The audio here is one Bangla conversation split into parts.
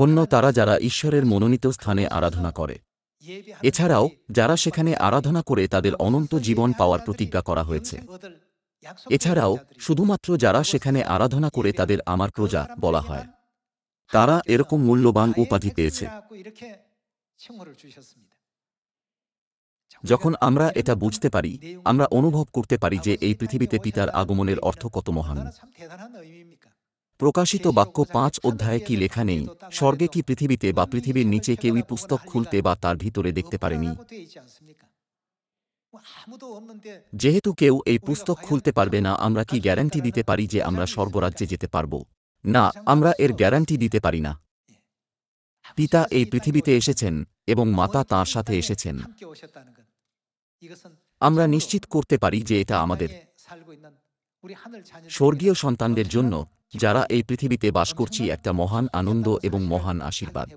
ধন্য তারা যারা ঈশ্বরের মনোনীত স্থানে আরাধনা করে। এছাড়াও যারা সেখানে আরাধনা করে তাদের অনন্ত জীবন পাওয়ার প্রতিজ্ঞা করা হয়েছে। এছাড়াও শুধুমাত্র যারা সেখানে আরাধনা করে তাদের আমার প্রজা বলা হয়, তারা এরকম মূল্যবান উপাধি পেয়েছে। যখন আমরা এটা বুঝতে পারি, আমরা অনুভব করতে পারি যে এই পৃথিবীতে পিতার আগমনের অর্থ কত মহান। প্রকাশিত বাক্য ৫ অধ্যায়ে কি লেখা নেই, স্বর্গে কি পৃথিবীতে বা পৃথিবীর নিচে কেউই পুস্তক খুলতে বা তার ভিতরে দেখতে পারেনি? যেহেতু কেউ এই পুস্তক খুলতে পারবে না, আমরা কি গ্যারান্টি দিতে পারি যে আমরা স্বর্গরাজ্যে যেতে পারব? না, আমরা এর গ্যারান্টি দিতে পারি না। পিতা এই পৃথিবীতে এসেছেন এবং মাতা তাঁর সাথে এসেছেন। আমরা নিশ্চিত করতে পারি যে এটা আমাদের স্বর্গীয় সন্তানদের জন্য, যারা এই পৃথিবীতে বাস করছি, একটা মহান আনন্দ এবং মহান আশীর্বাদ।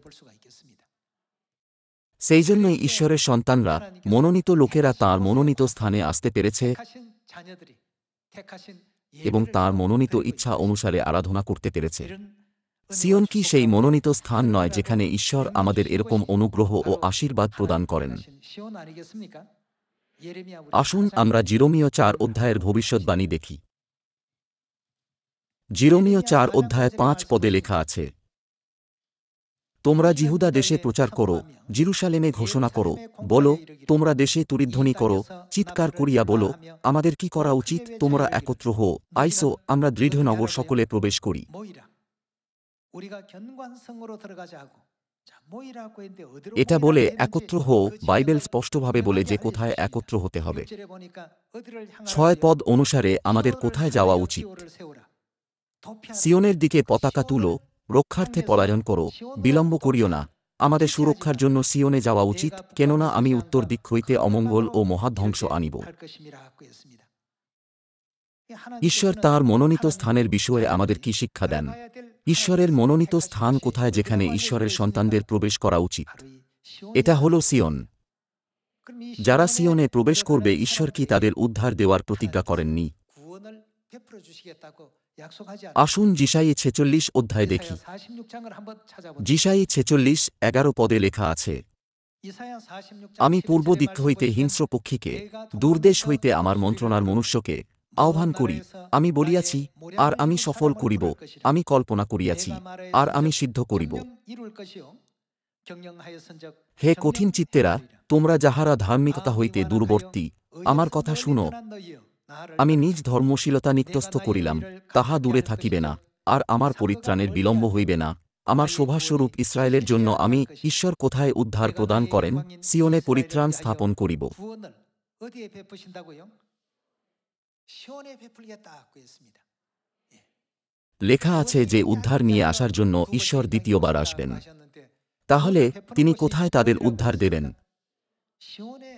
সেই জন্যই ঈশ্বরের সন্তানরা, মনোনীত লোকেরা তাঁর মনোনীত স্থানে আসতে পেরেছে এবং তাঁর মনোনীত ইচ্ছা অনুসারে আরাধনা করতে পেরেছে। সিয়ন কি সেই মনোনীত স্থান নয় যেখানে ঈশ্বর আমাদের এরকম অনুগ্রহ ও আশীর্বাদ প্রদান করেন? আসুন আমরা জিরোমীয় ৪ অধ্যায়ের ভবিষ্যদ্বাণী দেখি। জিরোমীয় ৪ অধ্যায় ৫ পদে লেখা আছে, তোমরা জিহুদা দেশে প্রচার করো, জিরুসালেমে ঘোষণা করো, বলো, তোমরা দেশে তুরিধ্বনি করো, চিৎকার করিয়া বলো, আমাদের কি করা উচিত? তোমরা একত্র হও, আইসো, আমরা দৃঢ় নগর সকলে প্রবেশ করি। এটা বলে একত্র হও, বাইবেল স্পষ্টভাবে বলে যে কোথায় একত্র হতে হবে। ৬ পদ অনুসারে আমাদের কোথায় যাওয়া উচিত? সিয়নের দিকে পতাকা তুলো, রক্ষার্থে পলায়ন করো, বিলম্ব করিও না। আমাদের সুরক্ষার জন্য সিয়নে যাওয়া উচিত, কেননা আমি উত্তর দিক হইতে অমঙ্গল ও মহাধ্বংস আনিব। ঈশ্বর তাঁর মনোনীত স্থানের বিষয়ে আমাদের কি শিক্ষা দেন? ঈশ্বরের মনোনীত স্থান কোথায় যেখানে ঈশ্বরের সন্তানদের প্রবেশ করা উচিত? এটা হল সিয়ন। যারা সিয়নে প্রবেশ করবে, ঈশ্বর কি তাদের উদ্ধার দেওয়ার প্রতিজ্ঞা করেননি? আসুন যিশাই ৪৬ অধ্যায় দেখি। যিশাই ৪৬:১১ পদে লেখা আছে, আমি পূর্ব দিক হইতে হিংস্র পক্ষীকে, দূরদেশ হইতে আমার মন্ত্রণার মনুষ্যকে আহ্বান করি। আমি বলিয়াছি, আর আমি সফল করিব, আমি কল্পনা করিয়াছি, আর আমি সিদ্ধ করিব। হে কঠিন চিত্তেরা, তোমরা যাহারা ধার্মিকতা হইতে দূরবর্তী, আমার কথা শুনো। আমি নিজ ধর্মশীলতা নিত্যস্থ করিলাম, তাহা দূরে থাকিবে না, আর আমার পরিত্রাণের বিলম্ব হইবে না। আমার শোভাস্বরূপ ইসরায়েলের জন্য আমি, ঈশ্বর কোথায় উদ্ধার প্রদান করেন? সিয়নে পরিত্রাণ স্থাপন করিব। লেখা আছে যে উদ্ধার নিয়ে আসার জন্য ঈশ্বর দ্বিতীয়বার আসবেন। তাহলে তিনি কোথায় তাদের উদ্ধার দেবেন?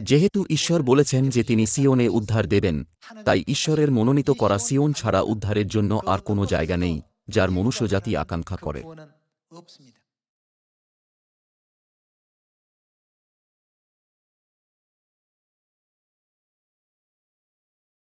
যেহেতু ঈশ্বর বলেছেন যে তিনি সিয়নে উদ্ধার দেবেন, তাই ঈশ্বরের মনোনীত করা সিয়ন ছাড়া উদ্ধারের জন্য আর কোনো জায়গা নেই, যার মনুষ্যজাতি আকাঙ্ক্ষা করে।